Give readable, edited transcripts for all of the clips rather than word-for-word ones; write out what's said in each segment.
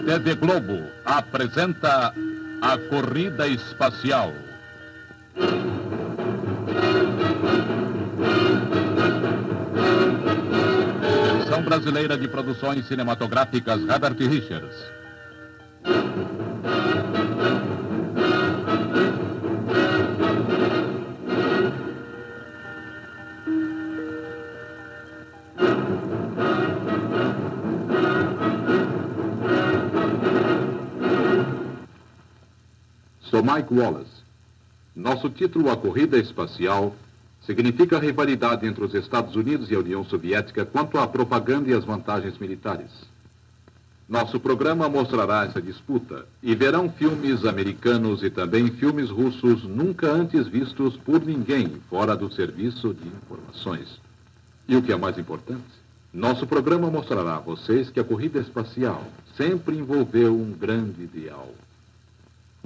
TV Globo apresenta a Corrida Espacial. Direção brasileira de produções cinematográficas Herbert Richards. Sou Mike Wallace. Nosso título, A Corrida Espacial, significa a rivalidade entre os Estados Unidos e a União Soviética quanto à propaganda e as vantagens militares. Nosso programa mostrará essa disputa e verão filmes americanos e também filmes russos nunca antes vistos por ninguém fora do serviço de informações. E o que é mais importante, nosso programa mostrará a vocês que a corrida espacial sempre envolveu um grande ideal.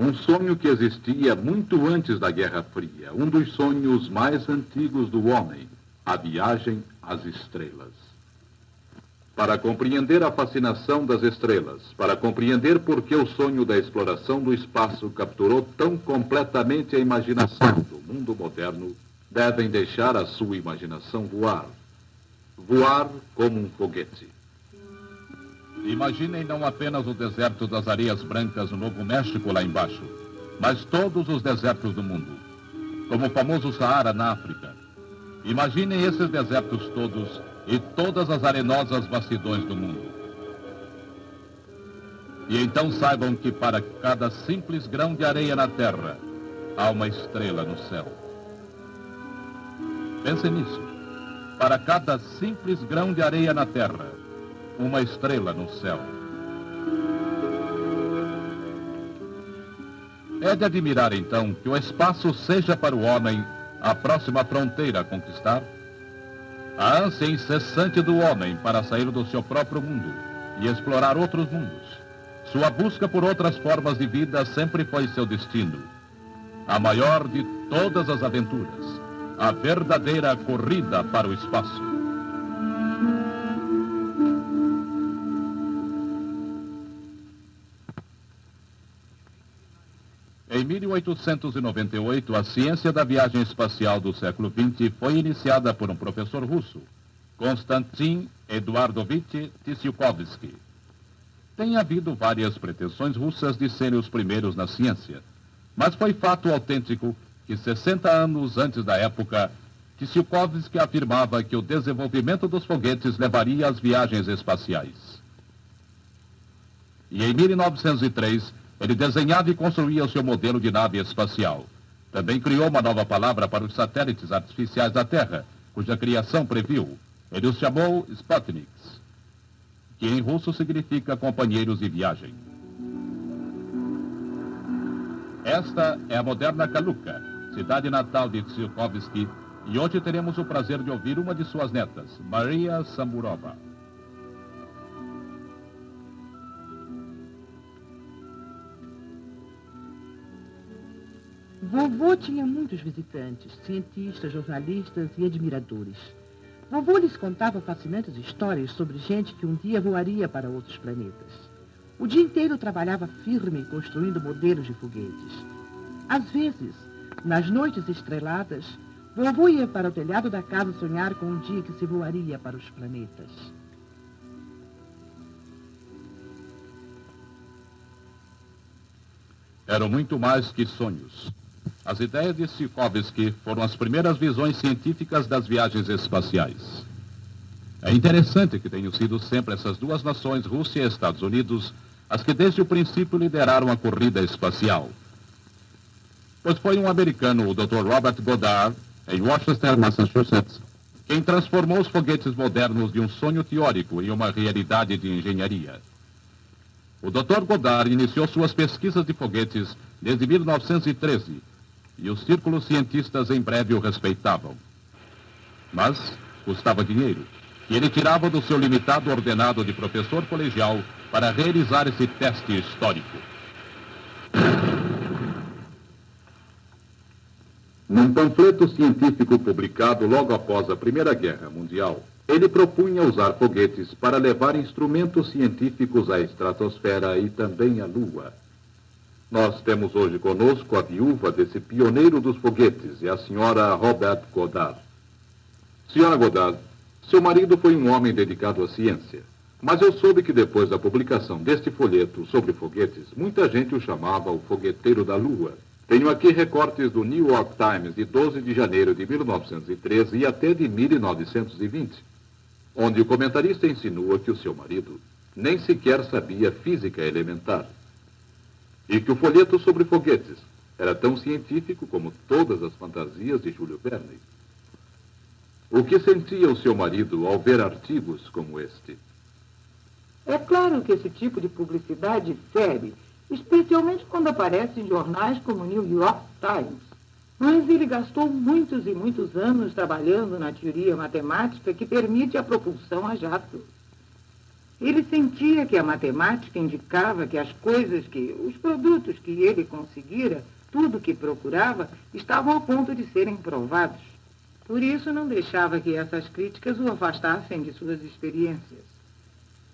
Um sonho que existia muito antes da Guerra Fria, um dos sonhos mais antigos do homem, a viagem às estrelas. Para compreender a fascinação das estrelas, para compreender por que o sonho da exploração do espaço capturou tão completamente a imaginação do mundo moderno, devem deixar a sua imaginação voar. Voar como um foguete. Imaginem não apenas o deserto das Areias Brancas no Novo México lá embaixo, mas todos os desertos do mundo, como o famoso Saara na África. Imaginem esses desertos todos e todas as arenosas vastidões do mundo. E então saibam que para cada simples grão de areia na terra, há uma estrela no céu. Pensem nisso. Para cada simples grão de areia na terra, uma estrela no céu. É de admirar, então, que o espaço seja para o homem a próxima fronteira a conquistar. A ânsia incessante do homem para sair do seu próprio mundo e explorar outros mundos. Sua busca por outras formas de vida sempre foi seu destino. A maior de todas as aventuras, a verdadeira corrida para o espaço. Em 1898, a ciência da viagem espacial do século XX foi iniciada por um professor russo, Konstantin Eduardovich Tsiolkovsky. Tem havido várias pretensões russas de serem os primeiros na ciência, mas foi fato autêntico que 60 anos antes da época, Tsiolkovsky afirmava que o desenvolvimento dos foguetes levaria às viagens espaciais. E em 1903, ele desenhava e construía o seu modelo de nave espacial. Também criou uma nova palavra para os satélites artificiais da Terra, cuja criação previu. Ele os chamou Sputniks, que em russo significa companheiros de viagem. Esta é a moderna Kaluga, cidade natal de Tsiolkovsky, e hoje teremos o prazer de ouvir uma de suas netas, Maria Samburova. Vovô tinha muitos visitantes, cientistas, jornalistas e admiradores. Vovô lhes contava fascinantes histórias sobre gente que um dia voaria para outros planetas. O dia inteiro trabalhava firme construindo modelos de foguetes. Às vezes, nas noites estreladas, vovô ia para o telhado da casa sonhar com um dia que se voaria para os planetas. Eram muito mais que sonhos. As ideias de Tsiolkovsky foram as primeiras visões científicas das viagens espaciais. É interessante que tenham sido sempre essas duas nações, Rússia e Estados Unidos, as que desde o princípio lideraram a corrida espacial. Pois foi um americano, o Dr. Robert Goddard, em Worcester, Massachusetts, quem transformou os foguetes modernos de um sonho teórico em uma realidade de engenharia. O Dr. Goddard iniciou suas pesquisas de foguetes desde 1913, e os círculos cientistas em breve o respeitavam. Mas custava dinheiro, e ele tirava do seu limitado ordenado de professor colegial para realizar esse teste histórico. Num panfleto científico publicado logo após a Primeira Guerra Mundial, Ele propunha usar foguetes para levar instrumentos científicos à estratosfera e também à Lua. Nós temos hoje conosco a viúva desse pioneiro dos foguetes, a senhora Robert Goddard. Senhora Goddard, seu marido foi um homem dedicado à ciência, mas eu soube que depois da publicação deste folheto sobre foguetes, muita gente o chamava o fogueteiro da Lua. Tenho aqui recortes do New York Times de 12 de janeiro de 1913 e até de 1920, onde o comentarista insinua que o seu marido nem sequer sabia física elementar, e que o folheto sobre foguetes era tão científico como todas as fantasias de Júlio Verne. O que sentia o seu marido ao ver artigos como este? É claro que esse tipo de publicidade fere, especialmente quando aparece em jornais como o New York Times. Mas ele gastou muitos e muitos anos trabalhando na teoria matemática que permite a propulsão a jato. Ele sentia que a matemática indicava que as coisas os produtos que ele conseguira, tudo que procurava, estavam a ponto de serem provados. Por isso não deixava que essas críticas o afastassem de suas experiências.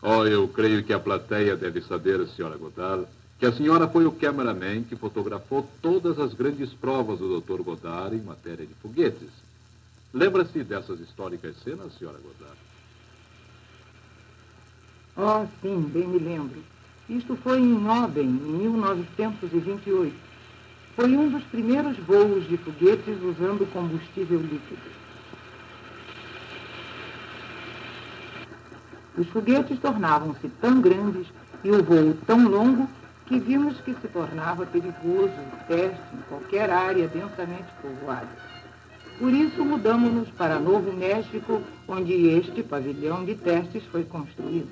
Eu creio que a plateia deve saber, senhora Goddard, que a senhora foi o cameraman que fotografou todas as grandes provas do Dr. Goddard em matéria de foguetes. Lembra-se dessas históricas cenas, senhora Goddard? Sim, bem me lembro. Isto foi em Noben, em 1928. Foi um dos primeiros voos de foguetes usando combustível líquido. Os foguetes tornavam-se tão grandes e o voo tão longo que vimos que se tornava perigoso o teste em qualquer área densamente povoada. Por isso mudamos-nos para Novo México, onde este pavilhão de testes foi construído.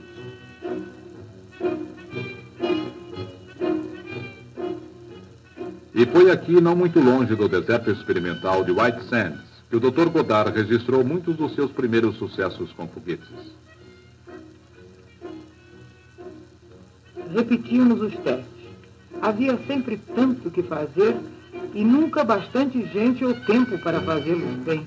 E foi aqui, não muito longe do deserto experimental de White Sands, que o Dr. Goddard registrou muitos dos seus primeiros sucessos com foguetes. Repetíamos os testes. Havia sempre tanto que fazer e nunca bastante gente ou tempo para fazê-los bem.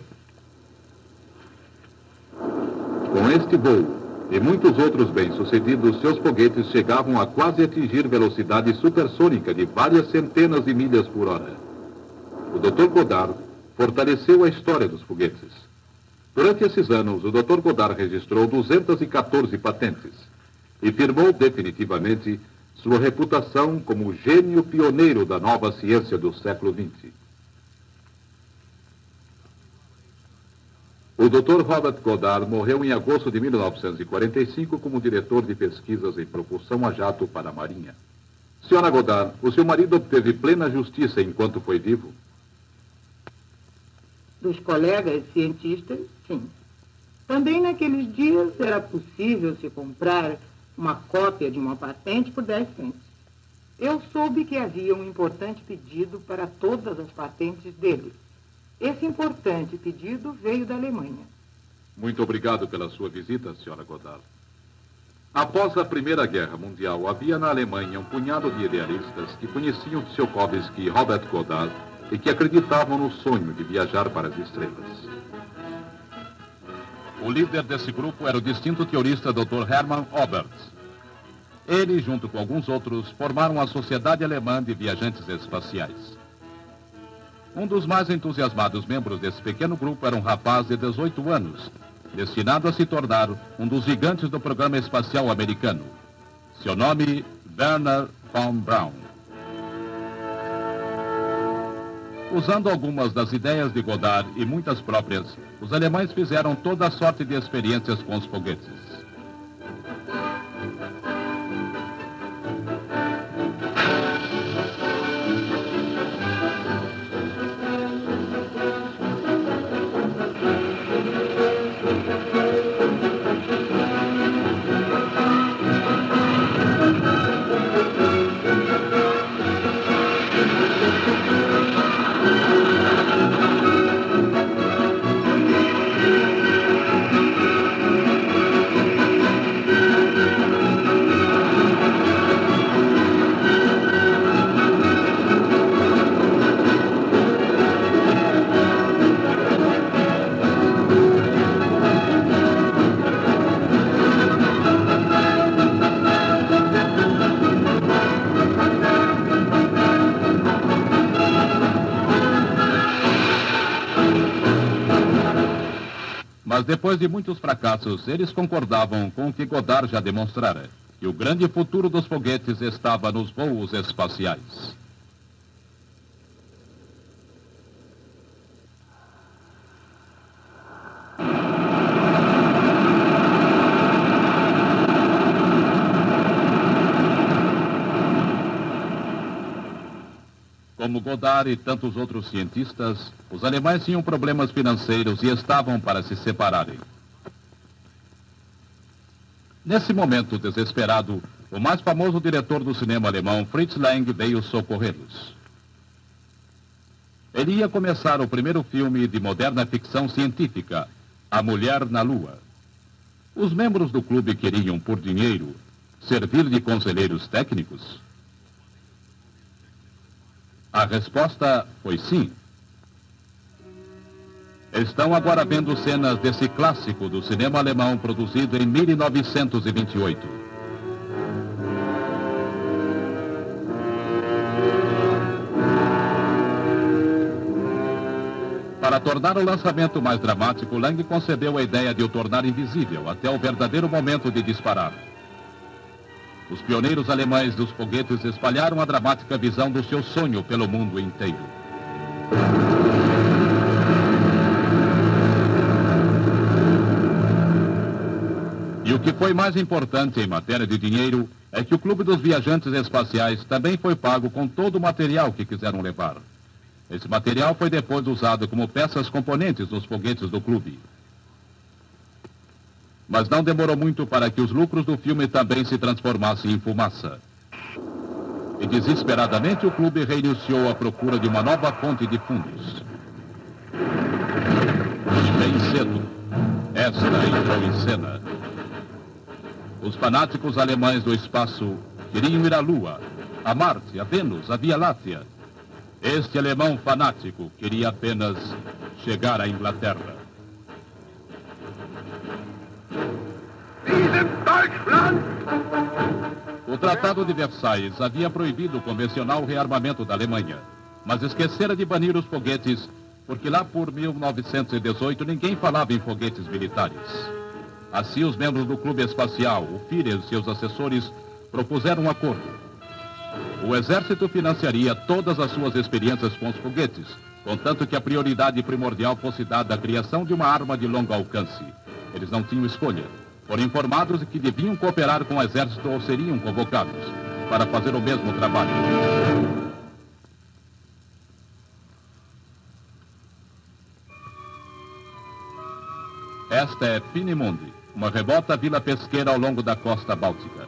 Com este voo e muitos outros bem-sucedidos, seus foguetes chegavam a quase atingir velocidade supersônica de várias centenas de milhas por hora. O Dr. Goddard fortaleceu a história dos foguetes. Durante esses anos, o Dr. Goddard registrou 214 patentes e firmou definitivamente sua reputação como o gênio pioneiro da nova ciência do século XX. O Dr. Robert Goddard morreu em agosto de 1945 como diretor de pesquisas em propulsão a jato para a Marinha. Senhora Goddard, o seu marido obteve plena justiça enquanto foi vivo? Dos colegas cientistas, sim. Também naqueles dias era possível se comprar uma cópia de uma patente por 10 cents. Eu soube que havia um importante pedido para todas as patentes dele. Esse importante pedido veio da Alemanha. Muito obrigado pela sua visita, senhora Goddard. Após a Primeira Guerra Mundial, havia na Alemanha um punhado de idealistas que conheciam Tsiolkovsky e Robert Goddard e que acreditavam no sonho de viajar para as estrelas. O líder desse grupo era o distinto teorista Dr. Hermann Oberth. Ele, junto com alguns outros, formaram a Sociedade Alemã de Viajantes Espaciais. Um dos mais entusiasmados membros desse pequeno grupo era um rapaz de 18 anos, destinado a se tornar um dos gigantes do programa espacial americano. Seu nome, Wernher von Braun. Usando algumas das ideias de Goddard e muitas próprias, os alemães fizeram toda a sorte de experiências com os foguetes. Mas depois de muitos fracassos, eles concordavam com o que Goddard já demonstrara, que o grande futuro dos foguetes estava nos voos espaciais. Como Goddard e tantos outros cientistas, os alemães tinham problemas financeiros e estavam para se separarem. Nesse momento desesperado, o mais famoso diretor do cinema alemão, Fritz Lang, veio socorrê-los. Ele ia começar o primeiro filme de moderna ficção científica, A Mulher na Lua. Os membros do clube queriam, por dinheiro, servir de conselheiros técnicos? A resposta foi sim. Estão agora vendo cenas desse clássico do cinema alemão produzido em 1928. Para tornar o lançamento mais dramático, Lang concebeu a ideia de o tornar invisível até o verdadeiro momento de disparar. Os pioneiros alemães dos foguetes espalharam a dramática visão do seu sonho pelo mundo inteiro. E o que foi mais importante em matéria de dinheiro é que o Clube dos Viajantes Espaciais também foi pago com todo o material que quiseram levar. Esse material foi depois usado como peças componentes dos foguetes do clube. Mas não demorou muito para que os lucros do filme também se transformassem em fumaça. E desesperadamente o clube reiniciou a procura de uma nova fonte de fundos. E bem cedo, esta entrou em cena. Os fanáticos alemães do espaço queriam ir à Lua, a Marte, a Vênus, a Via Láctea. Este alemão fanático queria apenas chegar à Inglaterra. O Tratado de Versailles havia proibido o convencional rearmamento da Alemanha, mas esquecera de banir os foguetes, porque lá por 1918 ninguém falava em foguetes militares. Assim, os membros do Clube Espacial, o Führer e seus assessores, propuseram um acordo. O exército financiaria todas as suas experiências com os foguetes, contanto que a prioridade primordial fosse dada à criação de uma arma de longo alcance. Eles não tinham escolha. Foram informados de que deviam cooperar com o exército ou seriam convocados para fazer o mesmo trabalho. Esta é Peenemünde, uma remota vila pesqueira ao longo da costa báltica.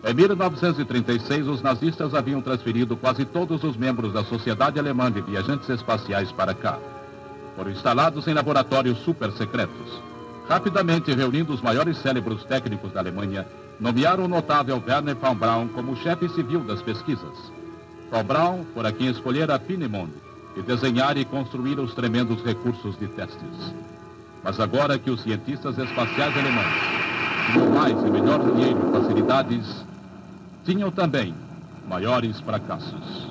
Em 1936, os nazistas haviam transferido quase todos os membros da Sociedade Alemã de Viajantes Espaciais para cá. Foram instalados em laboratórios super secretos. Rapidamente, reunindo os maiores cérebros técnicos da Alemanha, nomearam o notável Werner von Braun como chefe civil das pesquisas. Von Braun fora quem escolhera Peenemünde e desenhar e construir os tremendos recursos de testes. Mas agora que os cientistas espaciais alemães tinham mais e melhor dinheiro e facilidades, tinham também maiores fracassos.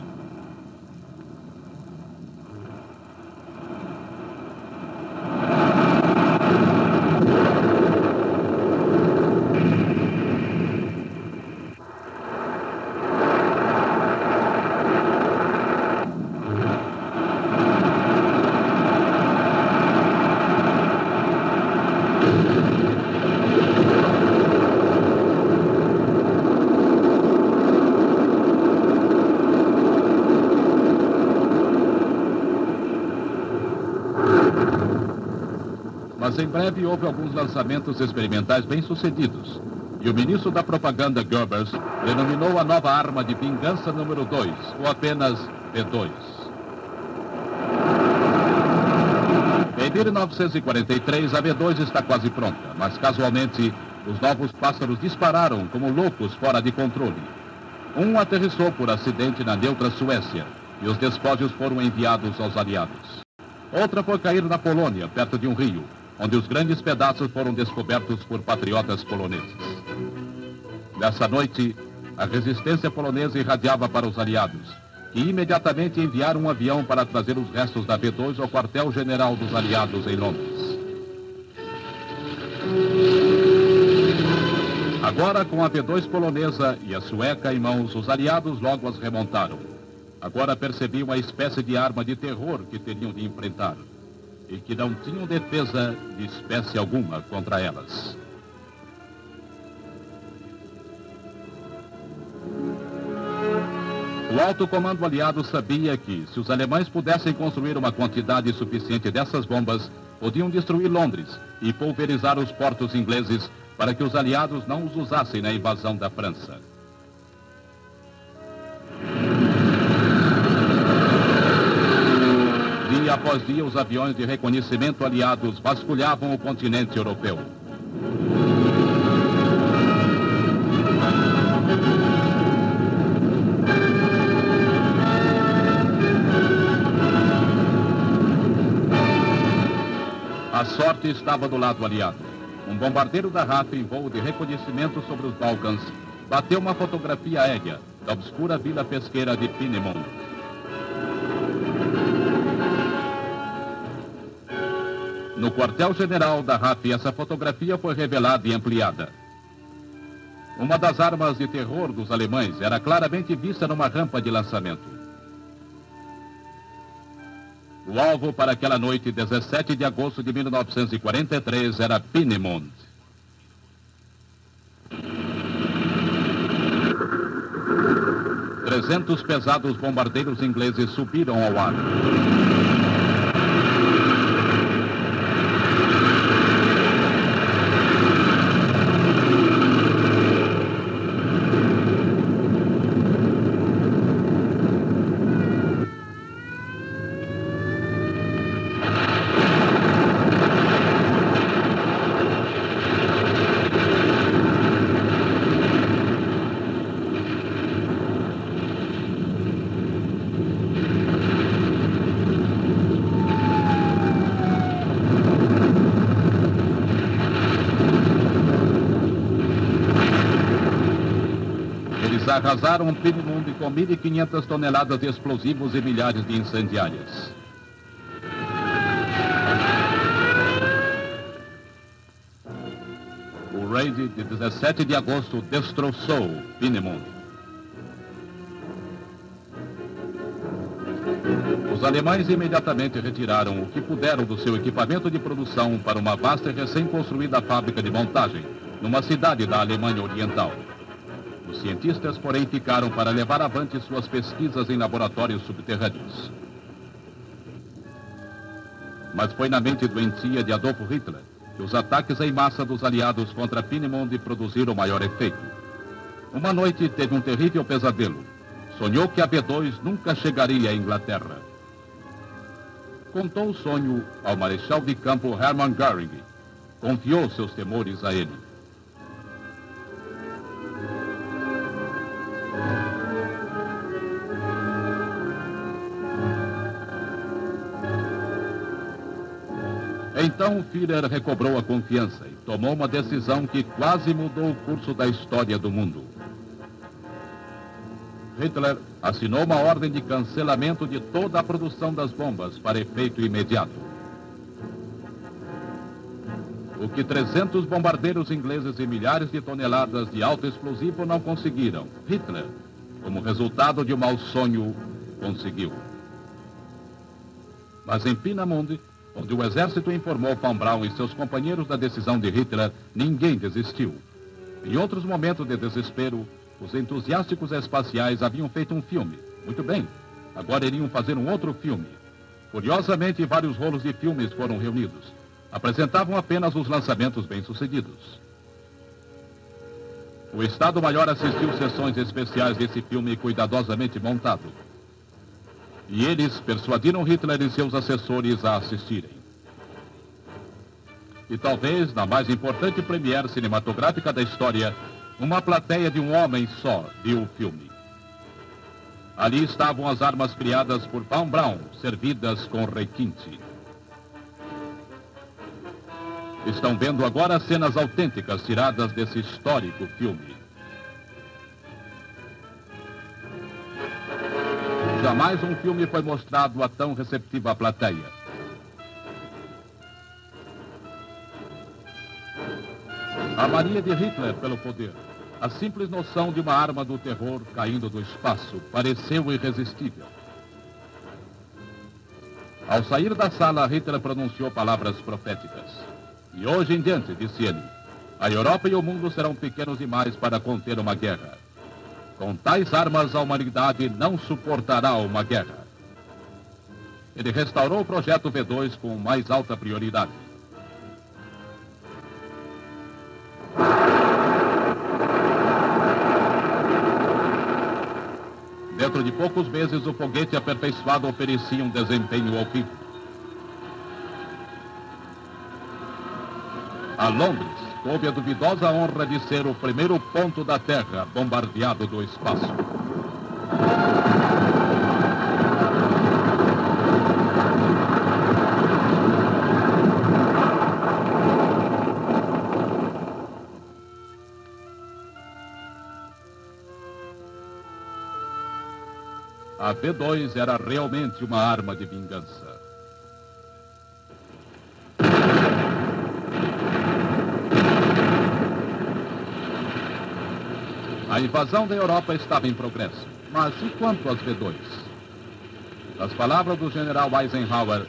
Mas em breve houve alguns lançamentos experimentais bem-sucedidos. E o ministro da propaganda Goebbels denominou a nova arma de vingança número 2, ou apenas V2. Em 1943, a V2 está quase pronta, mas casualmente os novos pássaros dispararam como loucos fora de controle. Um aterrissou por acidente na neutra Suécia e os despojos foram enviados aos aliados. Outra foi cair na Polônia, perto de um rio, onde os grandes pedaços foram descobertos por patriotas poloneses. Nessa noite, a resistência polonesa irradiava para os aliados, que imediatamente enviaram um avião para trazer os restos da V2 ao quartel-general dos aliados em Londres. Agora, com a V2 polonesa e a sueca em mãos, os aliados logo as remontaram. Agora percebiam uma espécie de arma de terror que teriam de enfrentar e que não tinham defesa de espécie alguma contra elas. O alto comando aliado sabia que, se os alemães pudessem construir uma quantidade suficiente dessas bombas, podiam destruir Londres e pulverizar os portos ingleses para que os aliados não os usassem na invasão da França. Dia após dia, os aviões de reconhecimento aliados vasculhavam o continente europeu. A sorte estava do lado aliado. Um bombardeiro da RAF em voo de reconhecimento sobre os Balcãs bateu uma fotografia aérea da obscura vila pesqueira de Peenemünde. No quartel-general da RAF, essa fotografia foi revelada e ampliada. Uma das armas de terror dos alemães era claramente vista numa rampa de lançamento. O alvo para aquela noite, 17 de agosto de 1943, era Peenemünde. Trezentos pesados bombardeiros ingleses subiram ao ar. Arrasaram Peenemünde com 1.500 toneladas de explosivos e milhares de incendiárias. O raid de 17 de agosto destroçou Peenemünde. Os alemães imediatamente retiraram o que puderam do seu equipamento de produção para uma vasta e recém-construída fábrica de montagem, numa cidade da Alemanha Oriental. Os cientistas, porém, ficaram para levar avante suas pesquisas em laboratórios subterrâneos. Mas foi na mente doentia de Adolf Hitler que os ataques em massa dos aliados contra Peenemünde produziram maior efeito. Uma noite teve um terrível pesadelo. Sonhou que a V2 nunca chegaria à Inglaterra. Contou o sonho ao marechal de campo Hermann Göring. Confiou seus temores a ele. Então o Führer recobrou a confiança e tomou uma decisão que quase mudou o curso da história do mundo. Hitler assinou uma ordem de cancelamento de toda a produção das bombas para efeito imediato. O que 300 bombardeiros ingleses e milhares de toneladas de alto explosivo não conseguiram, Hitler, como resultado de um mau sonho, conseguiu. Mas em Peenemünde, onde o exército informou Von Braun e seus companheiros da decisão de Hitler, ninguém desistiu. Em outros momentos de desespero, os entusiásticos espaciais haviam feito um filme. Muito bem, agora iriam fazer um outro filme. Curiosamente, vários rolos de filmes foram reunidos. Apresentavam apenas os lançamentos bem-sucedidos. O Estado-Maior assistiu sessões especiais desse filme cuidadosamente montado. E eles persuadiram Hitler e seus assessores a assistirem. E talvez, na mais importante premiere cinematográfica da história, uma plateia de um homem só viu o filme. Ali estavam as armas criadas por Von Braun, servidas com requinte. Estão vendo agora cenas autênticas tiradas desse histórico filme. Jamais um filme foi mostrado a tão receptiva plateia. A mania de Hitler pelo poder. A simples noção de uma arma do terror caindo do espaço pareceu irresistível. Ao sair da sala, Hitler pronunciou palavras proféticas. E hoje em diante, disse ele, a Europa e o mundo serão pequenos demais para conter uma guerra. Com tais armas, a humanidade não suportará uma guerra. Ele restaurou o projeto V2 com mais alta prioridade. Dentro de poucos meses, o foguete aperfeiçoado oferecia um desempenho horrível. A Londres houve a duvidosa honra de ser o primeiro ponto da Terra bombardeado do espaço. A V2 era realmente uma arma de vingança. A invasão da Europa estava em progresso, mas e quanto às V2? Nas palavras do general Eisenhower,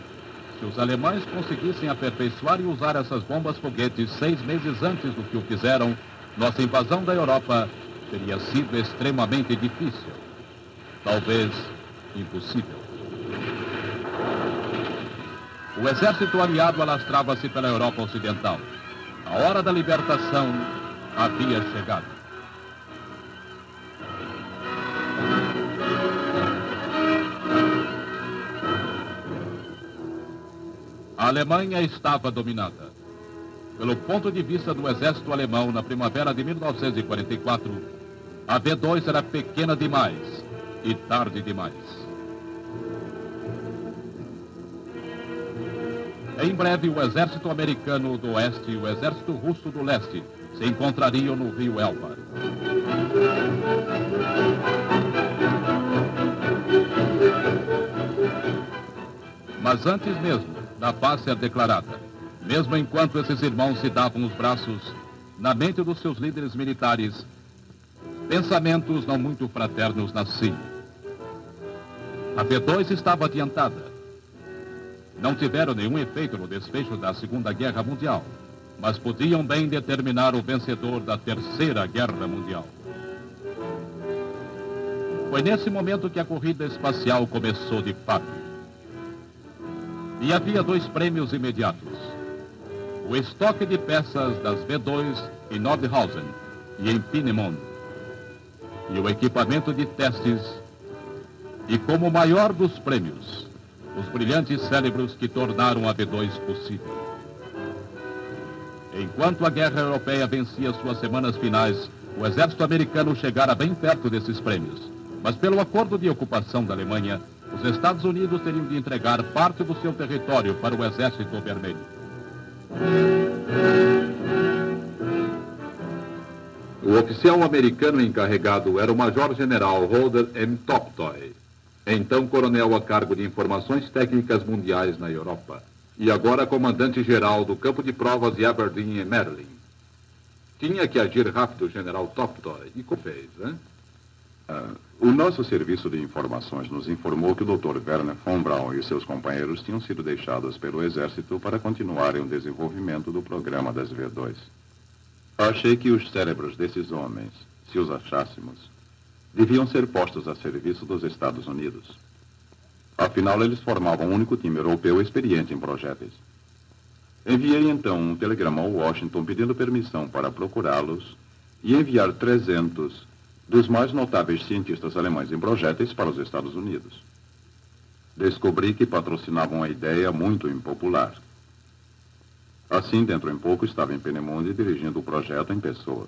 se os alemães conseguissem aperfeiçoar e usar essas bombas-foguetes 6 meses antes do que o fizeram, nossa invasão da Europa teria sido extremamente difícil. Talvez impossível. O exército aliado alastrava-se pela Europa Ocidental. A hora da libertação havia chegado. A Alemanha estava dominada. Pelo ponto de vista do exército alemão, na primavera de 1944, a V2 era pequena demais e tarde demais. Em breve, o exército americano do oeste e o exército russo do leste se encontrariam no rio Elba. Mas antes mesmo da paz ser declarada, mesmo enquanto esses irmãos se davam os braços, na mente dos seus líderes militares, pensamentos não muito fraternos nasciam. A V2 estava adiantada. Não tiveram nenhum efeito no desfecho da Segunda Guerra Mundial, mas podiam bem determinar o vencedor da Terceira Guerra Mundial. Foi nesse momento que a corrida espacial começou de fato. E havia 2 prêmios imediatos. O estoque de peças das V2 em Nordhausen e em Peenemünde. E o equipamento de testes. E como o maior dos prêmios, os brilhantes cérebros que tornaram a V2 possível. Enquanto a guerra europeia vencia suas semanas finais, o exército americano chegara bem perto desses prêmios. Mas pelo acordo de ocupação da Alemanha, os Estados Unidos teriam de entregar parte do seu território para o Exército Vermelho. O oficial americano encarregado era o Major-General Roder M. Toptoy, então coronel a cargo de informações técnicas mundiais na Europa, e agora comandante-geral do campo de provas de Aberdeen e Maryland. Tinha que agir rápido o general Toptoy, e como fez, né? O nosso serviço de informações nos informou que o Dr. Werner von Braun e seus companheiros tinham sido deixados pelo Exército para continuarem o desenvolvimento do programa das V2. Achei que os cérebros desses homens, se os achássemos, deviam ser postos a serviço dos Estados Unidos. Afinal, eles formavam o único time europeu experiente em projéteis. Enviei então um telegrama ao Washington pedindo permissão para procurá-los e enviar 300 dos mais notáveis cientistas alemães em projéteis para os Estados Unidos. Descobri que patrocinavam a ideia muito impopular. Assim, dentro em pouco, estava em Peenemünde dirigindo o projeto em pessoa.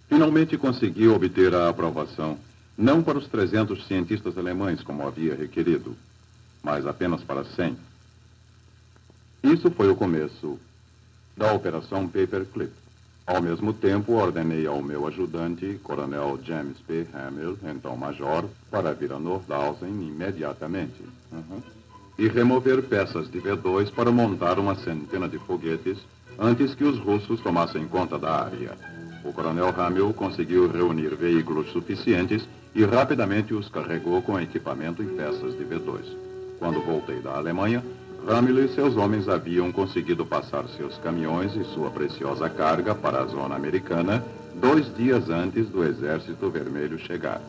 Finalmente consegui obter a aprovação, não para os 300 cientistas alemães, como havia requerido, mas apenas para 100. Isso foi o começo da Operação Paperclip. Ao mesmo tempo, ordenei ao meu ajudante, Coronel James P. Hamill, então major, para vir a Nordhausen imediatamente. E remover peças de V2 para montar uma centena de foguetes antes que os russos tomassem conta da área. O coronel Hamill conseguiu reunir veículos suficientes e rapidamente os carregou com equipamento e peças de V2. Quando voltei da Alemanha, Hamill e seus homens haviam conseguido passar seus caminhões e sua preciosa carga para a zona americana 2 dias antes do Exército Vermelho chegar.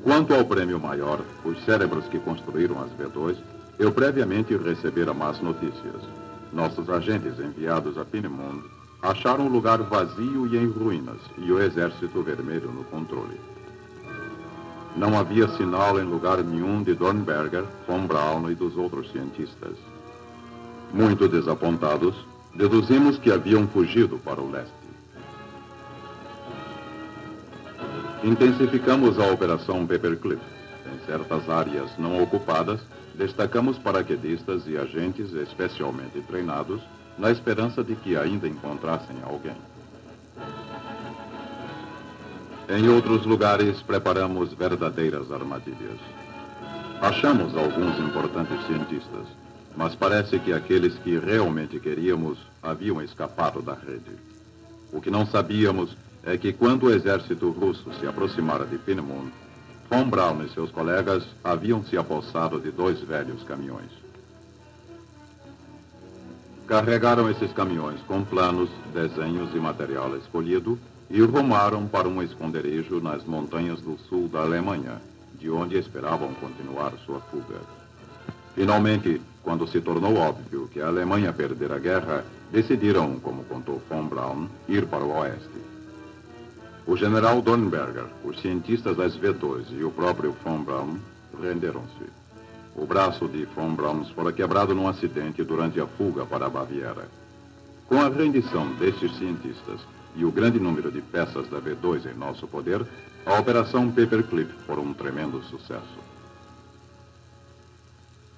Quanto ao prêmio maior, os cérebros que construíram as V2, eu previamente recebera más notícias. Nossos agentes enviados a Peenemünde acharam o lugar vazio e em ruínas e o Exército Vermelho no controle. Não havia sinal em lugar nenhum de Dornberger, von Braun e dos outros cientistas. Muito desapontados, deduzimos que haviam fugido para o leste. Intensificamos a Operação Paperclip. Em certas áreas não ocupadas, destacamos paraquedistas e agentes especialmente treinados, na esperança de que ainda encontrassem alguém. Em outros lugares, preparamos verdadeiras armadilhas. Achamos alguns importantes cientistas, mas parece que aqueles que realmente queríamos haviam escapado da rede. O que não sabíamos é que quando o exército russo se aproximara de Peenemünde, von Braun e seus colegas haviam se apossado de 2 velhos caminhões. Carregaram esses caminhões com planos, desenhos e material escolhido e rumaram para um esconderijo nas montanhas do sul da Alemanha, de onde esperavam continuar sua fuga. Finalmente, quando se tornou óbvio que a Alemanha perdera a guerra, decidiram, como contou von Braun, ir para o oeste. O general Dornberger, os cientistas das V2 e o próprio von Braun renderam-se. O braço de von Braun fora quebrado num acidente durante a fuga para a Baviera. Com a rendição destes cientistas e o grande número de peças da V2 em nosso poder, a Operação Paperclip foi um tremendo sucesso.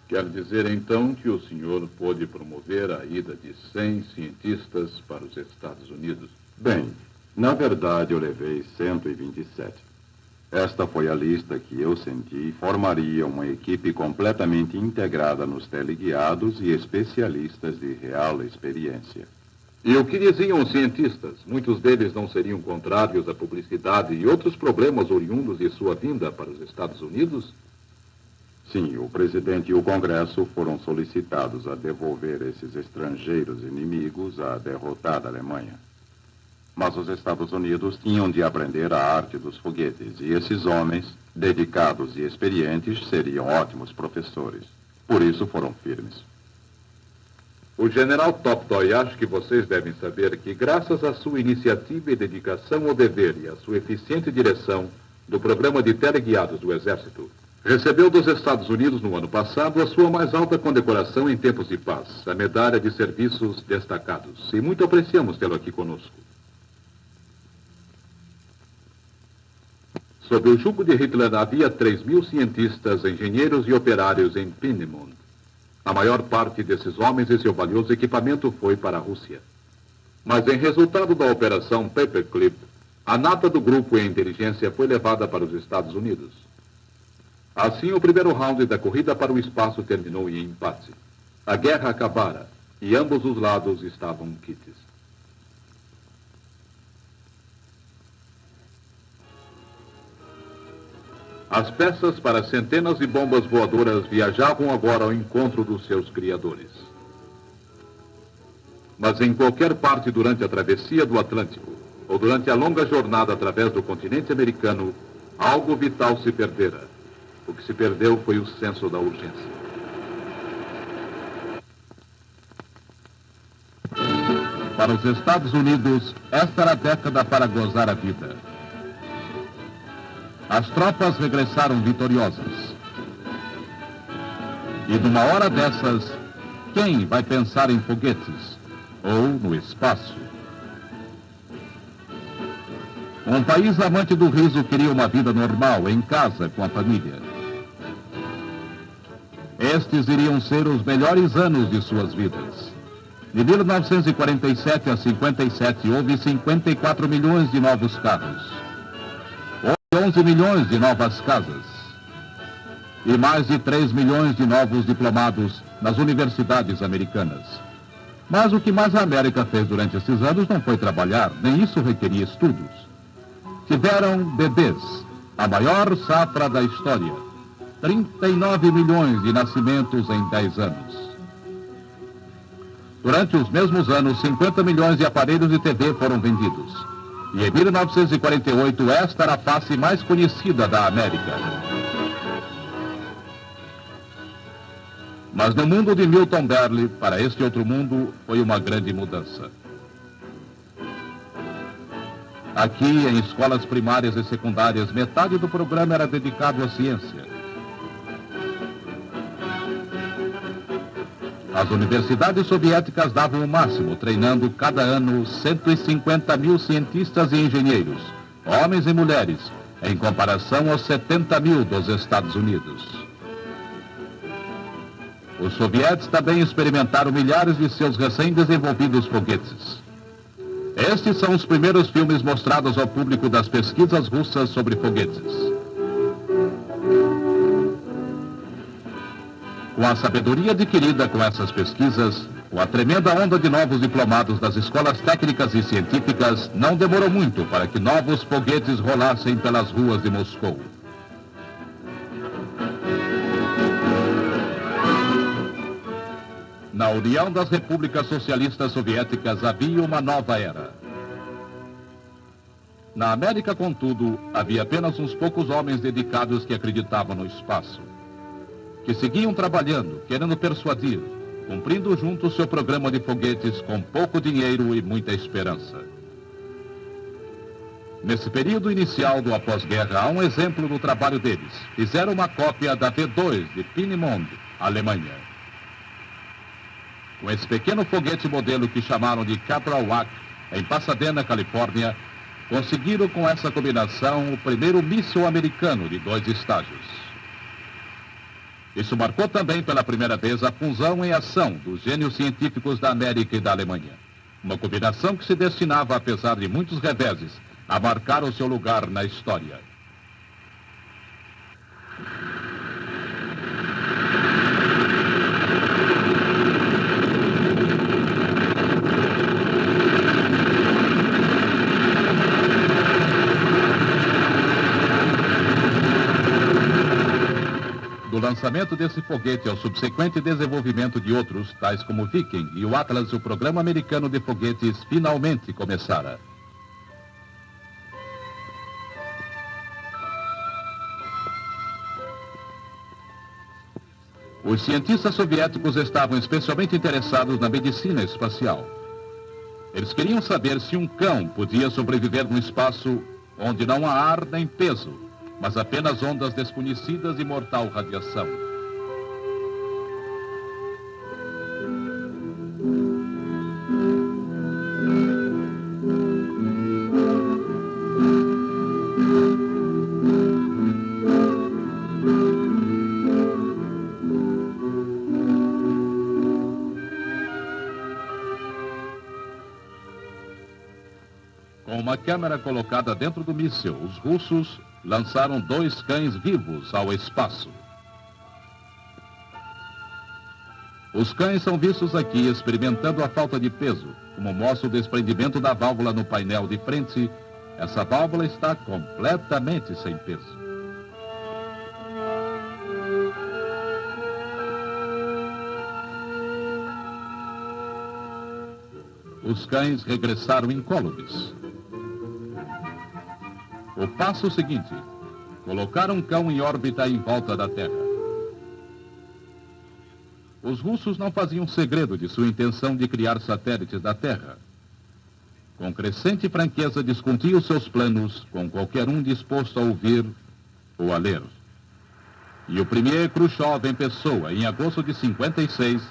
Quer dizer, então, que o senhor pôde promover a ida de 100 cientistas para os Estados Unidos? Bem, na verdade eu levei 127. Esta foi a lista que eu senti formaria uma equipe completamente integrada nos teleguiados e especialistas de real experiência. E o que diziam os cientistas? Muitos deles não seriam contrários à publicidade e outros problemas oriundos de sua vinda para os Estados Unidos? Sim, o presidente e o Congresso foram solicitados a devolver esses estrangeiros inimigos à derrotada Alemanha. Mas os Estados Unidos tinham de aprender a arte dos foguetes, e esses homens, dedicados e experientes, seriam ótimos professores. Por isso foram firmes. O general Toptoy acha que vocês devem saber que, graças à sua iniciativa e dedicação ao dever e à sua eficiente direção do programa de teleguiados do Exército, recebeu dos Estados Unidos no ano passado a sua mais alta condecoração em tempos de paz, a Medalha de Serviços Destacados, e muito apreciamos tê-lo aqui conosco. Sob o jugo de Hitler havia 3.000 cientistas, engenheiros e operários em Peenemünde. A maior parte desses homens e seu valioso equipamento foi para a Rússia. Mas em resultado da Operação Paperclip, a nata do grupo em inteligência foi levada para os Estados Unidos. Assim, o primeiro round da corrida para o espaço terminou em empate. A guerra acabara e ambos os lados estavam quites. As peças para centenas de bombas voadoras viajavam agora ao encontro dos seus criadores. Mas em qualquer parte durante a travessia do Atlântico, ou durante a longa jornada através do continente americano, algo vital se perdera. O que se perdeu foi o senso da urgência. Para os Estados Unidos, esta era a década para gozar a vida. As tropas regressaram vitoriosas. E numa hora dessas, quem vai pensar em foguetes ou no espaço? Um país amante do riso queria uma vida normal, em casa, com a família. Estes iriam ser os melhores anos de suas vidas. De 1947 a 57, houve 54 milhões de novos carros. 11 milhões de novas casas e mais de 3 milhões de novos diplomados nas universidades americanas. Mas o que mais a América fez durante esses anos não foi trabalhar, nem isso requeria estudos. Tiveram bebês, a maior safra da história. 39 milhões de nascimentos em 10 anos. Durante os mesmos anos, 50 milhões de aparelhos de TV foram vendidos. E em 1948, esta era a face mais conhecida da América. Mas no mundo de Milton Berle, para este outro mundo, foi uma grande mudança. Aqui, em escolas primárias e secundárias, metade do programa era dedicado à ciência. As universidades soviéticas davam o máximo, treinando cada ano 150 mil cientistas e engenheiros, homens e mulheres, em comparação aos 70 mil dos Estados Unidos. Os soviéticos também experimentaram milhares de seus recém-desenvolvidos foguetes. Estes são os primeiros filmes mostrados ao público das pesquisas russas sobre foguetes. Com a sabedoria adquirida com essas pesquisas, com a tremenda onda de novos diplomados das escolas técnicas e científicas, não demorou muito para que novos foguetes rolassem pelas ruas de Moscou. Na União das Repúblicas Socialistas Soviéticas havia uma nova era. Na América, contudo, havia apenas uns poucos homens dedicados que acreditavam no espaço, que seguiam trabalhando, querendo persuadir, cumprindo juntos seu programa de foguetes com pouco dinheiro e muita esperança. Nesse período inicial do após-guerra, há um exemplo do trabalho deles. Fizeram uma cópia da V2 de Peenemünde, Alemanha. Com esse pequeno foguete modelo que chamaram de Cabral-Wack, em Pasadena, Califórnia, conseguiram com essa combinação o primeiro míssil americano de 2 estágios. Isso marcou também pela primeira vez a fusão em ação dos gênios científicos da América e da Alemanha. Uma combinação que se destinava, apesar de muitos reveses, a marcar o seu lugar na história. Do lançamento desse foguete ao subsequente desenvolvimento de outros, tais como o Viking e o Atlas, o programa americano de foguetes finalmente começara. Os cientistas soviéticos estavam especialmente interessados na medicina espacial. Eles queriam saber se um cão podia sobreviver no espaço onde não há ar nem peso, mas apenas ondas desconhecidas e mortal radiação. Com uma câmera colocada dentro do míssil, os russos lançaram 2 cães vivos ao espaço. Os cães são vistos aqui experimentando a falta de peso, como mostra o desprendimento da válvula no painel de frente. Essa válvula está completamente sem peso. Os cães regressaram incólumes. O passo seguinte: colocar um cão em órbita em volta da Terra. Os russos não faziam segredo de sua intenção de criar satélites da Terra. Com crescente franqueza discutiam seus planos com qualquer um disposto a ouvir ou a ler. E o premier Khrushchev, em pessoa, em agosto de 56,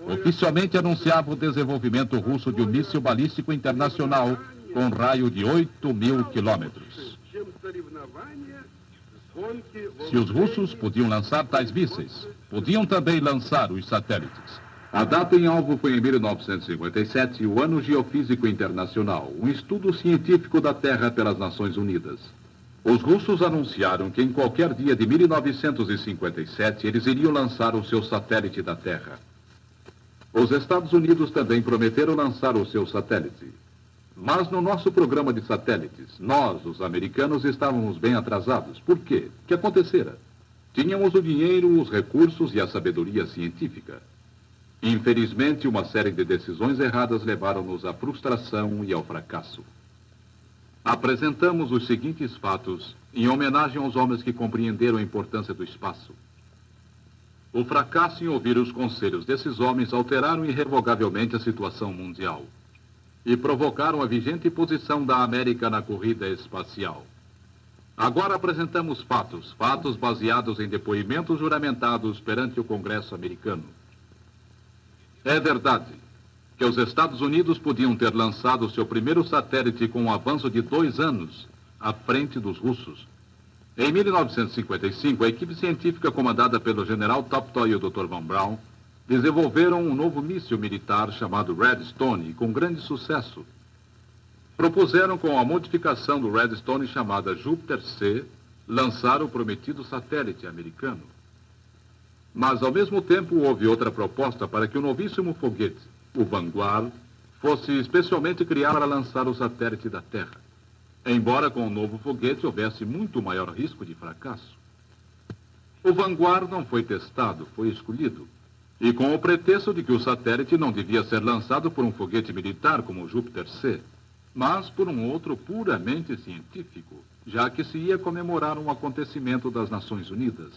oficialmente anunciava o desenvolvimento russo de um míssil balístico internacional com raio de 8.000 quilômetros. Se os russos podiam lançar tais mísseis, podiam também lançar os satélites. A data em alvo foi em 1957, o Ano Geofísico Internacional, um estudo científico da Terra pelas Nações Unidas. Os russos anunciaram que em qualquer dia de 1957 eles iriam lançar o seu satélite da Terra. Os Estados Unidos também prometeram lançar o seu satélite. Mas no nosso programa de satélites, nós, os americanos, estávamos bem atrasados. Por quê? O que acontecera? Tínhamos o dinheiro, os recursos e a sabedoria científica. Infelizmente, uma série de decisões erradas levaram-nos à frustração e ao fracasso. Apresentamos os seguintes fatos em homenagem aos homens que compreenderam a importância do espaço. O fracasso em ouvir os conselhos desses homens alteraram irrevogavelmente a situação mundial e provocaram a vigente posição da América na corrida espacial. Agora apresentamos fatos baseados em depoimentos juramentados perante o Congresso americano. É verdade que os Estados Unidos podiam ter lançado seu primeiro satélite com um avanço de 2 anos à frente dos russos. Em 1955, a equipe científica comandada pelo general Toptoy e o Dr. Von Braun desenvolveram um novo míssil militar chamado Redstone, com grande sucesso. Propuseram, com a modificação do Redstone chamada Júpiter-C, lançar o prometido satélite americano. Mas, ao mesmo tempo, houve outra proposta para que o novíssimo foguete, o Vanguard, fosse especialmente criado para lançar o satélite da Terra. Embora com o novo foguete houvesse muito maior risco de fracasso. O Vanguard não foi testado, foi escolhido. E com o pretexto de que o satélite não devia ser lançado por um foguete militar como o Júpiter-C, mas por um outro puramente científico, já que se ia comemorar um acontecimento das Nações Unidas.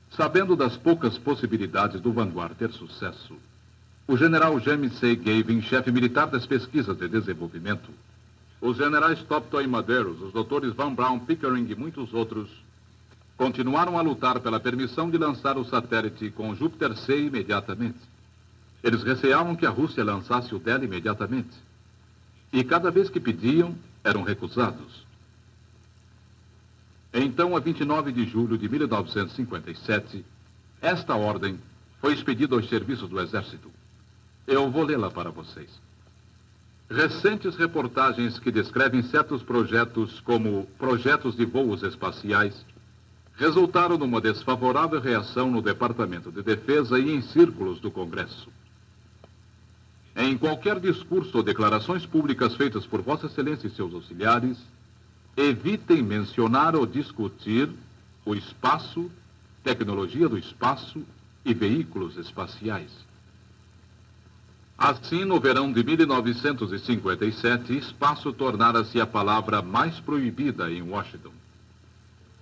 Sabendo das poucas possibilidades do Vanguard ter sucesso, o general James C. Gavin, chefe militar das pesquisas de desenvolvimento, os generais Toptoy e Madeiros, os doutores Von Braun, Pickering e muitos outros, continuaram a lutar pela permissão de lançar o satélite com Júpiter-C imediatamente. Eles receavam que a Rússia lançasse o dela imediatamente. E cada vez que pediam, eram recusados. Então, a 29 de julho de 1957, esta ordem foi expedida aos serviços do Exército. Eu vou lê-la para vocês. Recentes reportagens que descrevem certos projetos como projetos de voos espaciais resultaram numa desfavorável reação no Departamento de Defesa e em círculos do Congresso. Em qualquer discurso ou declarações públicas feitas por Vossa Excelência e seus auxiliares, evitem mencionar ou discutir o espaço, tecnologia do espaço e veículos espaciais. Assim, no verão de 1957, espaço tornara-se a palavra mais proibida em Washington.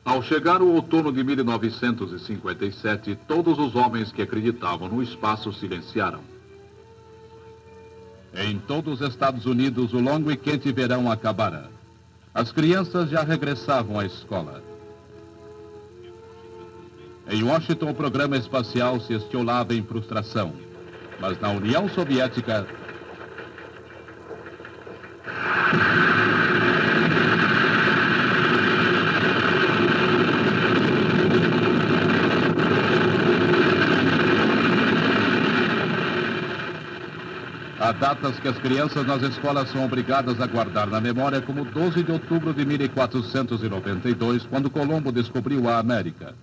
Ao chegar o outono de 1957, todos os homens que acreditavam no espaço silenciaram. Em todos os Estados Unidos, o longo e quente verão acabara. As crianças já regressavam à escola. Em Washington, o programa espacial se estiolava em frustração. Mas na União Soviética... Há datas que as crianças nas escolas são obrigadas a guardar na memória, como 12 de outubro de 1492, quando Colombo descobriu a América.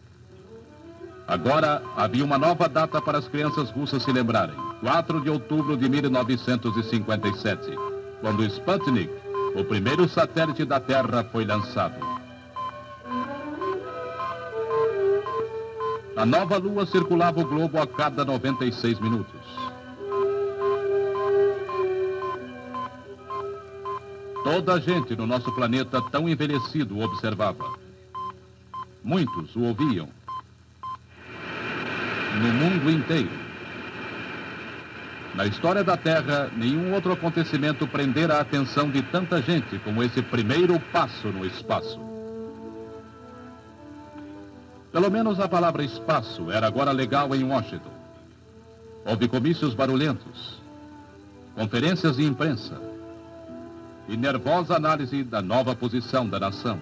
Agora, havia uma nova data para as crianças russas se lembrarem. 4 de outubro de 1957, quando Sputnik, o primeiro satélite da Terra, foi lançado. A nova Lua circulava o globo a cada 96 minutos. Toda a gente no nosso planeta tão envelhecido o observava. Muitos o ouviam. No mundo inteiro. Na história da Terra, nenhum outro acontecimento prendera a atenção de tanta gente como esse primeiro passo no espaço. Pelo menos a palavra espaço era agora legal em Washington. Houve comícios barulhentos, conferências de imprensa e nervosa análise da nova posição da nação.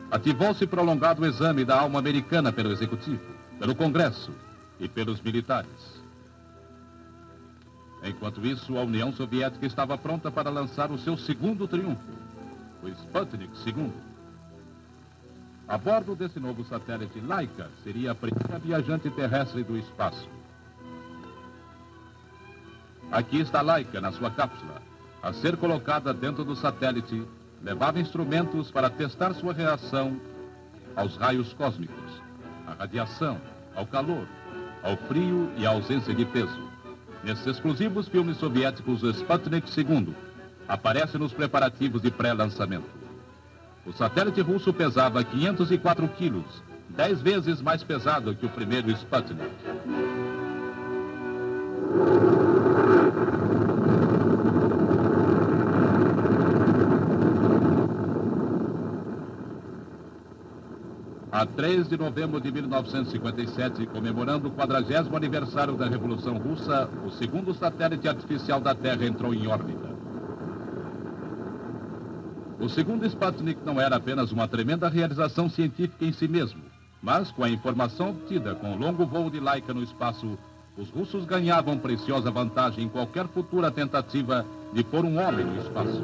Ativou-se prolongado exame da alma americana pelo Executivo, pelo Congresso e pelos militares. Enquanto isso, a União Soviética estava pronta para lançar o seu segundo triunfo, o Sputnik II. A bordo desse novo satélite, Laika seria a primeira viajante terrestre do espaço. Aqui está Laika na sua cápsula. A ser colocada dentro do satélite, levava instrumentos para testar sua reação aos raios cósmicos, à radiação, ao calor, ao frio e à ausência de peso. Nesses exclusivos filmes soviéticos, o Sputnik II aparece nos preparativos de pré-lançamento. O satélite russo pesava 504 quilos, 10 vezes mais pesado que o primeiro Sputnik. A 3 de novembro de 1957, comemorando o 40º aniversário da Revolução Russa, o segundo satélite artificial da Terra entrou em órbita. O segundo Sputnik não era apenas uma tremenda realização científica em si mesmo, mas com a informação obtida com o longo voo de Laika no espaço, os russos ganhavam preciosa vantagem em qualquer futura tentativa de pôr um homem no espaço.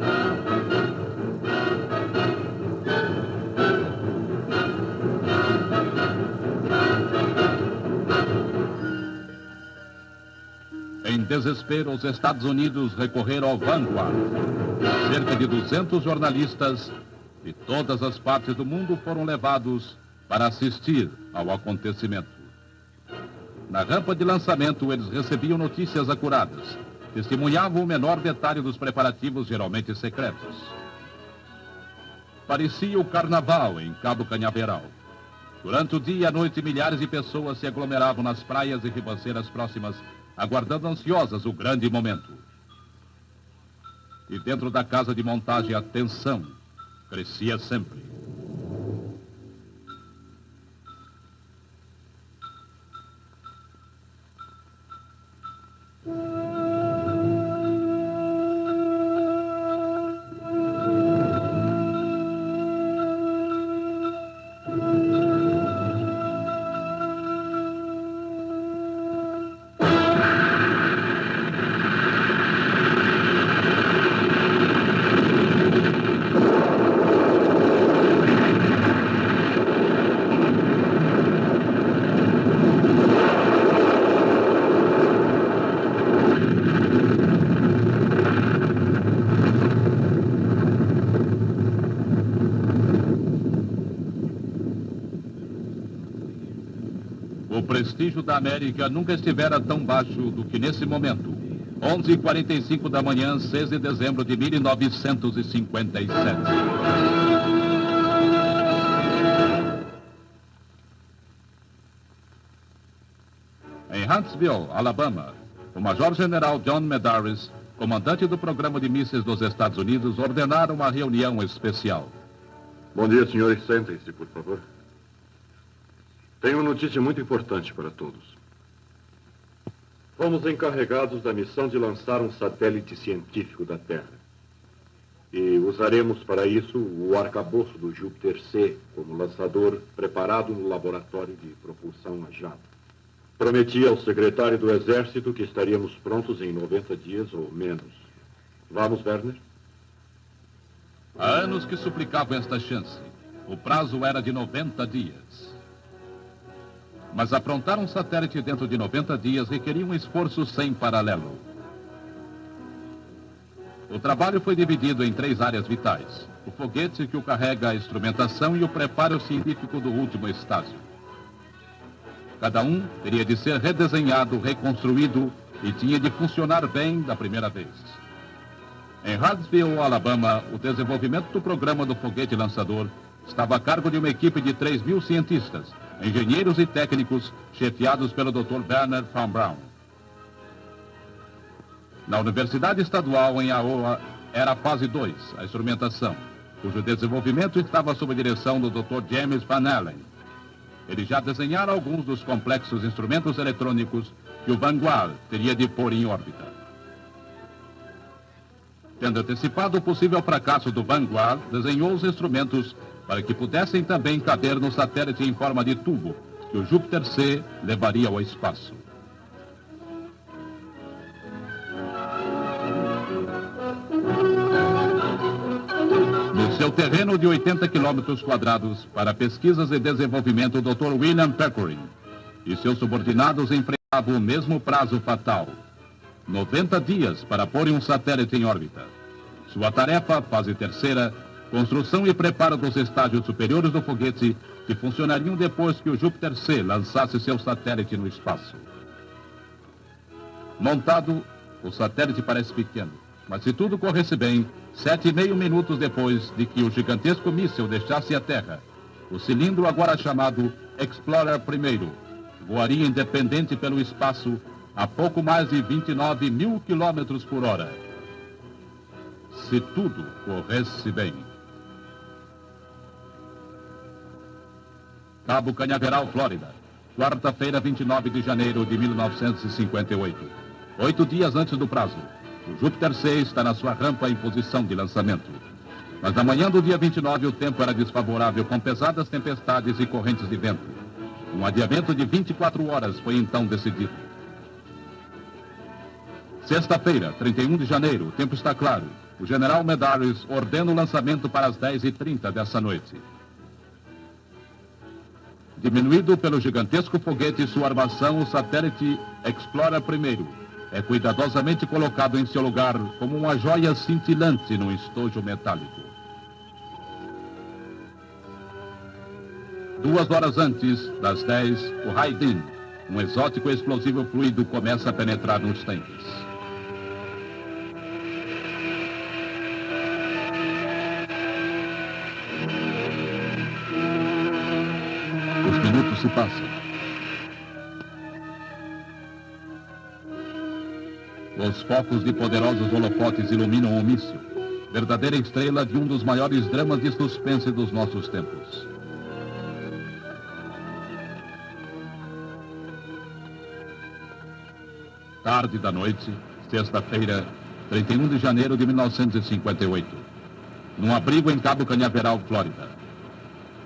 Em desespero, os Estados Unidos recorreram ao Vanguard. Cerca de 200 jornalistas de todas as partes do mundo foram levados para assistir ao acontecimento. Na rampa de lançamento, eles recebiam notícias acuradas, testemunhavam o menor detalhe dos preparativos, geralmente secretos. Parecia o carnaval em Cabo Canhaveral. Durante o dia e a noite, milhares de pessoas se aglomeravam nas praias e ribanceiras próximas, aguardando ansiosas o grande momento. E dentro da casa de montagem, a tensão crescia sempre. O prestígio da América nunca estivera tão baixo do que nesse momento. 11h45 da manhã, 6 de dezembro de 1957. Em Huntsville, Alabama, o Major-General John Medaris, comandante do programa de mísseis dos Estados Unidos, ordenara uma reunião especial. Bom dia, senhores. Sentem-se, por favor. Tenho uma notícia muito importante para todos. Fomos encarregados da missão de lançar um satélite científico da Terra. E usaremos para isso o arcabouço do Júpiter C como lançador preparado no laboratório de propulsão a jato. Prometi ao secretário do Exército que estaríamos prontos em 90 dias ou menos. Vamos, Werner? Há anos que suplicavam esta chance. O prazo era de 90 dias. Mas aprontar um satélite dentro de 90 dias requeria um esforço sem paralelo. O trabalho foi dividido em 3 áreas vitais: o foguete que o carrega, a instrumentação e o preparo científico do último estágio. Cada um teria de ser redesenhado, reconstruído e tinha de funcionar bem da primeira vez. Em Huntsville, Alabama, o desenvolvimento do programa do foguete lançador estava a cargo de uma equipe de 3.000 cientistas, engenheiros e técnicos, chefiados pelo Dr. Wernher von Braun. Na Universidade Estadual, em Iowa, era a fase 2, a instrumentação, cujo desenvolvimento estava sob a direção do Dr. James Van Allen. Ele já desenhara alguns dos complexos instrumentos eletrônicos que o Vanguard teria de pôr em órbita. Tendo antecipado o possível fracasso do Vanguard, desenhou os instrumentos para que pudessem também caber no satélite em forma de tubo, que o Júpiter C levaria ao espaço. No seu terreno de 80 quilômetros quadrados, para pesquisas e desenvolvimento, o Dr. William Pickering e seus subordinados enfrentavam o mesmo prazo fatal. 90 dias para pôr um satélite em órbita. Sua tarefa, fase terceira, construção e preparo dos estágios superiores do foguete que funcionariam depois que o Júpiter C lançasse seu satélite no espaço. Montado, o satélite parece pequeno, mas se tudo corresse bem, 7,5 minutos depois de que o gigantesco míssil deixasse a Terra, o cilindro agora chamado Explorer I voaria independente pelo espaço a pouco mais de 29 mil quilômetros por hora. Se tudo corresse bem. Cabo Cañaveral, Flórida, quarta-feira, 29 de janeiro de 1958. 8 dias antes do prazo, o Júpiter C está na sua rampa em posição de lançamento. Mas na manhã do dia 29, o tempo era desfavorável com pesadas tempestades e correntes de vento. Um adiamento de 24 horas foi então decidido. Sexta-feira, 31 de janeiro, o tempo está claro. O general Medaris ordena o lançamento para as 10h30 dessa noite. Diminuído pelo gigantesco foguete e sua armação, o satélite Explorer I é cuidadosamente colocado em seu lugar como uma joia cintilante num estojo metálico. 2 horas antes das 10, o Raidin, um exótico explosivo fluido, começa a penetrar nos tanques. Os minutos se passam. Os focos de poderosos holofotes iluminam o míssil, verdadeira estrela de um dos maiores dramas de suspense dos nossos tempos. Tarde da noite, sexta-feira, 31 de janeiro de 1958. Num abrigo em Cabo Cañaveral, Flórida.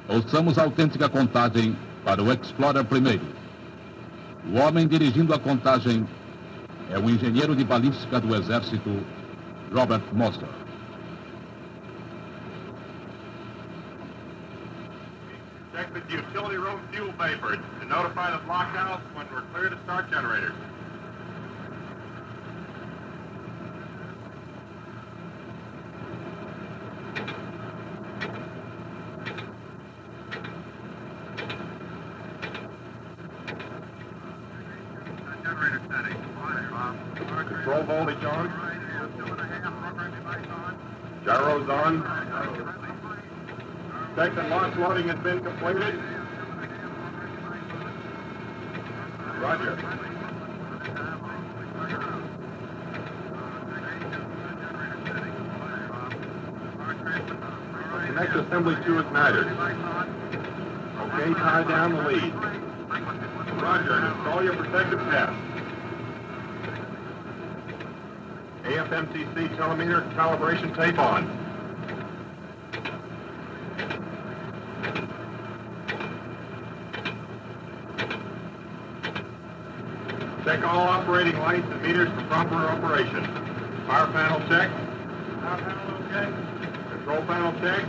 Ouçamos a autêntica contagem para o Explorer I. O homem dirigindo a contagem é o engenheiro de balística do Exército, Robert Moster. Check the utility room fuel vapors and notify the blockhouse when we're clear to start generators. Control voltage on. Gyros on. Second launch loading has been completed. Roger. Connect assembly to igniters. Okay, tie down the lead. Roger, and install your protective path. AFMTC telemeter calibration tape on. Check all operating lights and meters for proper operation. Fire panel check. Fire panel okay. Control panel check.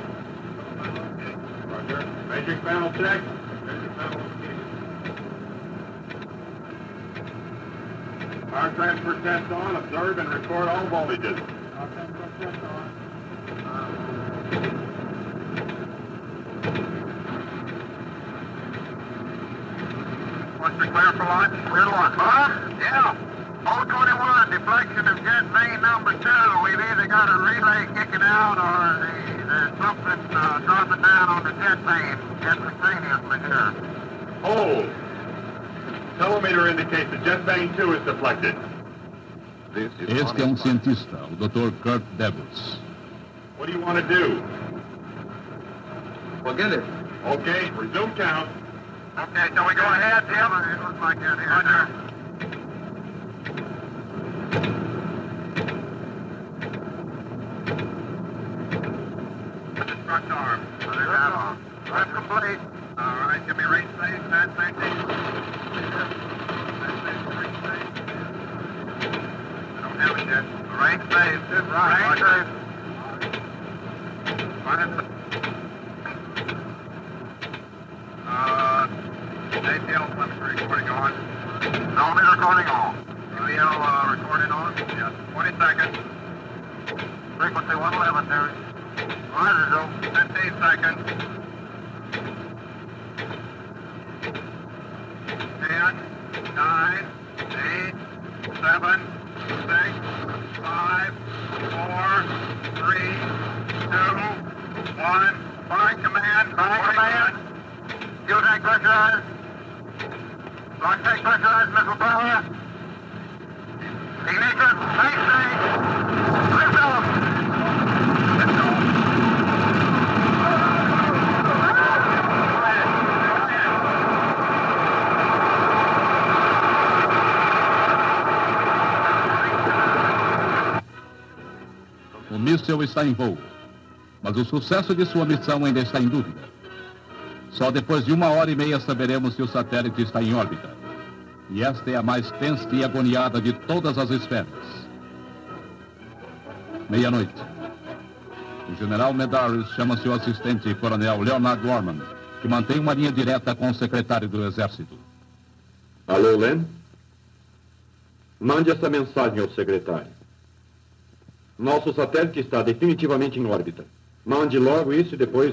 Roger. Measuring panel check. Measuring panel okay. Power transfer test on. Observe and record all voltages. Power transfer test on. What's the clear for launch? Clear to launch. Yeah. 021, deflection of jet main number 2. We've either got a relay kicking out or there's something dropping down on the jet main instantaneously here. Hold. Telemeter indicates that jet main 2 is deflected. Este é um cientista, o Dr. Kurt Devils. What do you want to do? Forget it. Okay, resume count. Okay, shall we go ahead, Tim? It looks like that here. Roger. Destruct arm. There's that on. That's complete. All right, give me range stage, that safety. I don't have it yet. Range stage. Range stage. ATL telemetry recording on. Telemetry recording on. UEL recording on? Yes. 20 seconds. Frequency 111, Terry. Roger, 15 seconds. 10, 9, 8, 7, 6, 5, 4, 3, 2, 1. Fine command. Fine command. Fuel tank pressurized. Launch tank pressurized. Missile power. Ignition. Mainstay. Lift off. Lift off. O míssil está em voo, mas o sucesso de sua missão ainda está em dúvida. Só depois de 1h30 saberemos se o satélite está em órbita. E esta é a mais tensa e agoniada de todas as esferas. Meia-noite. O general Medeiros chama seu assistente, coronel Leonard Warman, que mantém uma linha direta com o secretário do Exército. Alô, Len? Mande essa mensagem ao secretário. Nosso satélite está definitivamente em órbita. Mande logo isso e depois...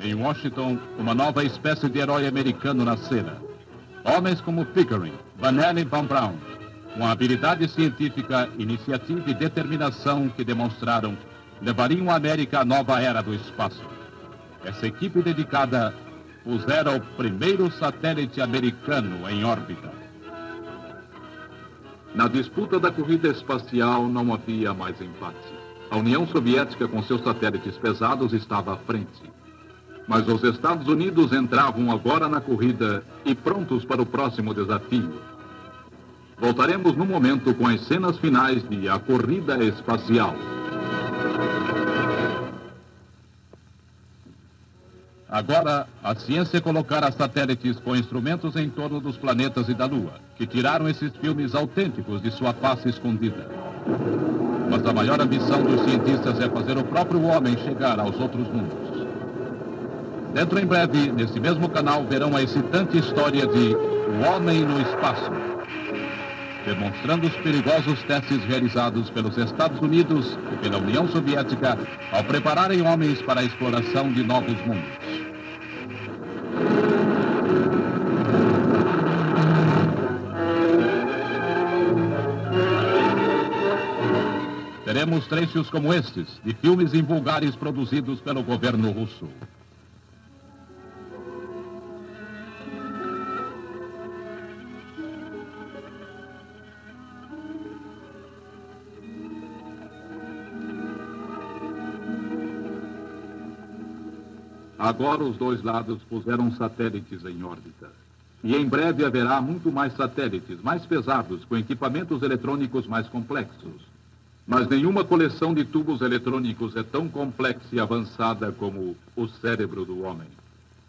Em Washington, uma nova espécie de herói americano nascera. Homens como Pickering, Van Allen e Von Braun, com habilidade científica, iniciativa e determinação que demonstraram, levariam a América à nova era do espaço. Essa equipe dedicada pusera o primeiro satélite americano em órbita. Na disputa da corrida espacial não havia mais empate. A União Soviética, com seus satélites pesados, estava à frente. Mas os Estados Unidos entravam agora na corrida e prontos para o próximo desafio. Voltaremos no momento com as cenas finais de A Corrida Espacial. Agora, a ciência colocará satélites com instrumentos em torno dos planetas e da Lua, que tiraram esses filmes autênticos de sua face escondida. Mas a maior ambição dos cientistas é fazer o próprio homem chegar aos outros mundos. Dentro em breve, nesse mesmo canal, verão a excitante história de O Homem no Espaço, demonstrando os perigosos testes realizados pelos Estados Unidos e pela União Soviética ao prepararem homens para a exploração de novos mundos. Teremos trechos como estes, de filmes invulgares produzidos pelo governo russo. Agora os dois lados puseram satélites em órbita. E em breve haverá muito mais satélites, mais pesados, com equipamentos eletrônicos mais complexos. Mas nenhuma coleção de tubos eletrônicos é tão complexa e avançada como o cérebro do homem.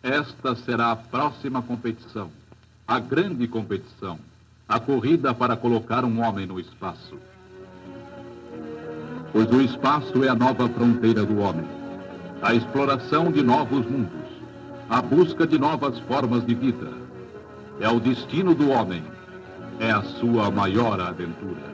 Esta será a próxima competição, a grande competição, a corrida para colocar um homem no espaço. Pois o espaço é a nova fronteira do homem, a exploração de novos mundos, a busca de novas formas de vida. É o destino do homem, é a sua maior aventura.